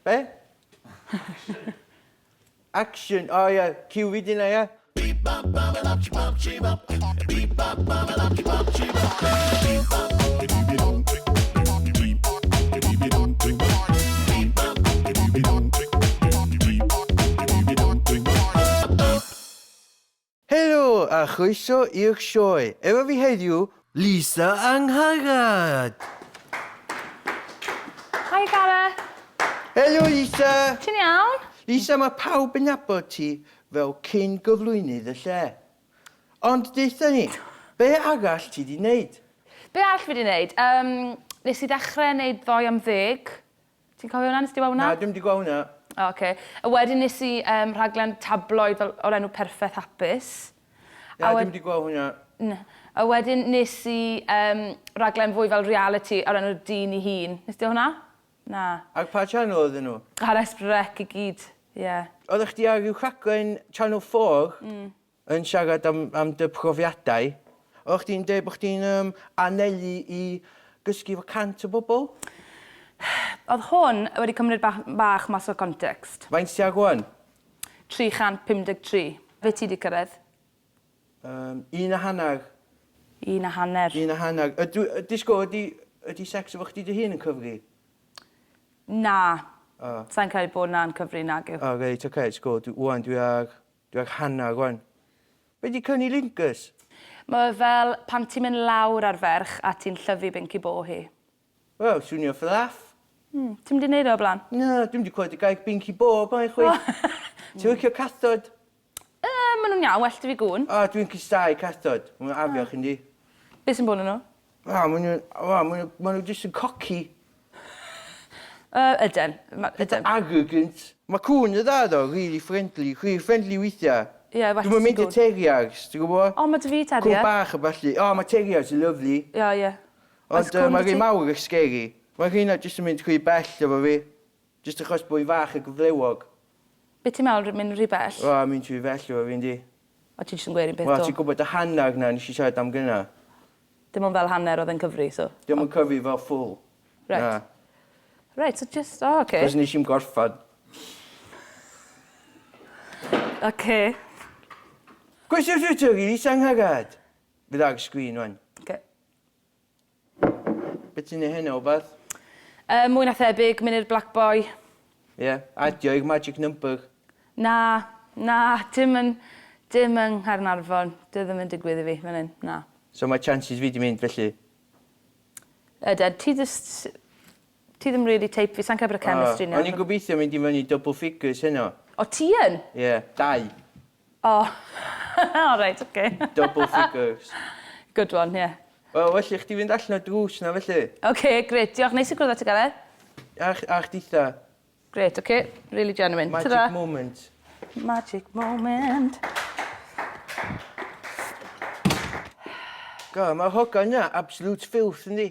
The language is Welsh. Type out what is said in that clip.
Be? Action. O ie, cue fi dyna ie. Helo a chroeso i'r sioe. Efo fi heddiw, Lisa Angharad. Hi Gareth. Helo Lisa. Ti'n iawn? Lisa, mae pawb yn nabod ti fel cyn-gyflwynydd y lle. Ond deitha ni, be arall ti di wneud? Be arall fi wedi wneud? Nes i ddechrau wneud ddoe am 10. Ti'n cofio hwnna? Nes di weld hwnna? Na, dim di gweld hwnna. O, oce. A wedyn nes i rhaglen tabloid o'r enw Perffaith Hapus. Na, dim di gweld hwnna. A wedyn nes i rhaglen fwy fel reality o'r enw Dyn I Hun. Nes di hwnna? Na. Ac pa channel oedden nhw? Ar Esbrec I gyd, ie. Oeddech chdi ar ryw rhaglen Channel 4 yn siarad am dy profiadau. Oeddech chdi'n dweud bod chdi'n anelu I gysgu fo cant o bobl? Oedd hwn wedi cymryd bach mas o context. Faint ti ar gwan? 353. Fe ti wedi cyrraedd? 1.5. 1.5. 1.5. Disgo, ydy sex efo chdi dy hun yn cyfri? Na. Sa'n cael bod na'n cyfri nag yw. O, reit, oce, disgo. Wan, dwi ar hanner rwan. Be di cynni lingus? Mae fel pan ti'n mynd lawr ar ferch a ti'n llyfu binci-bôs hi. Wel, swnio fflaff. Ti'n mynd I wneud o blaen? Na, dim di clywed y gair binci-bôs, bai chwi. Ti'n licio cathod? Maen nhw'n iawn, well dy fi gwn. O, dwi'n cysau cathod. Mae'n afioch yndi. Be sy'n bod yn nhw? Maen nhw jyst yn coci. Ydyn. Arrogant. Mae cwn y dda ddo, really friendly weithiau. Ie, well Dwi'n mynd I terriers, ti'n gwybod? O, mae dy fi Cwn terrier. bach a falle. O, mae terriers yn lyflu. Ie. Ond mae rhai mawr eich scary. Mae rhai'na jyst yn mynd chwi bell efo fi. Jyst achos bod I fach a gyflewog. Be ti'n meddwl mynd rhy bell? O, mynd chwi bell efo fi, yndi. O, ti'n jyst yn gweud un beth Wel, o? ti'n gwybod y hanner na nes I siarad am gyna. Dim ond fel hanner oedd yn cyfri, so. Dim yn cyfri fel full. Right. Right, so just, o, oce. Cos nes i'n gorffan. Oce. Gwestiwn Twitter I Lisa Angharad. Fydd ar sgrin wan. Oce. Be ti'n neud hynna o beth? Mwy na thebyg, mynd i'r Blac Boi. Ie, adio i'r magic number. Na, dim yn Nghaernarfon. Dy ddim yn digwydd I fi, fan hyn, na. So mae chances fi di mynd felly? Ydyn, ti ddim really teip fi, sa'n cael bod y chemistry na. O'n i'n gobeithio mynd I fyny double figures hynna. O, ti yn? Ie, 2. O, alright, oce. Double figures. Good one, ie. Wel, felly, chdi fynd allan o drws na felly? Oce, gret, diolch. Neis I gwrdd at y Gareth. A'ch ditha. Gret, oce. Really genuine. Magic moment. Magic moment. Go, mae hogan na absolute filth yndi.